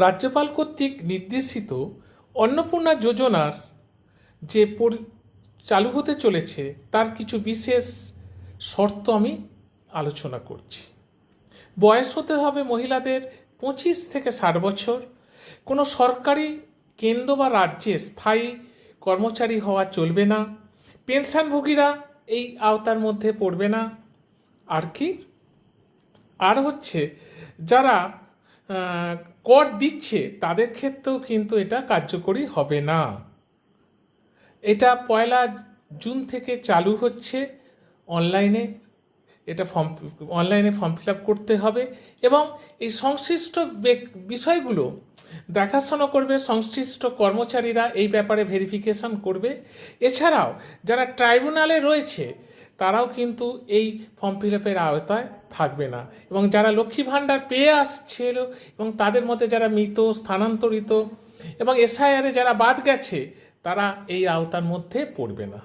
রাজ্যপাল কর্তৃক নির্দেশিত অন্নপূর্ণা যোজনার যে চালু হতে চলেছে তার কিছু বিশেষ শর্ত আমি আলোচনা করছি। বয়স হতে হবে মহিলাদের 25 থেকে 60 বছর, কোনো সরকারি কেন্দ্র বা রাজ্যে স্থায়ী কর্মচারী হওয়া চলবে না, পেনশনভোগীরা এই আওতার মধ্যে পড়বে না। আর কি আর হচ্ছে যারা কর দিচ্ছে তাদের ক্ষেত্রেও কিন্তু এটা কার্যকরী হবে না। এটা 1 জুন থেকে চালু হচ্ছে। অনলাইনে ফর্ম ফিল আপ করতে হবে এবং এই সংশ্লিষ্ট বিষয়গুলো দেখাশোনা করবে সংশ্লিষ্ট কর্মচারীরা, এই ব্যাপারে ভেরিফিকেশন করবে। এছাড়াও যারা ট্রাইব্যুনালে রয়েছে তারাও কিন্তু এই ফর্ম ফিল আপের আওতায় থাকবে না, এবং যারা লক্ষ্মী ভাণ্ডার পেয়ে আসছিল এবং তাদের মধ্যে যারা মৃত, স্থানান্তরিত এবং এসআইআরে যারা বাদ গেছে তারা এই আওতার মধ্যে পড়বে না।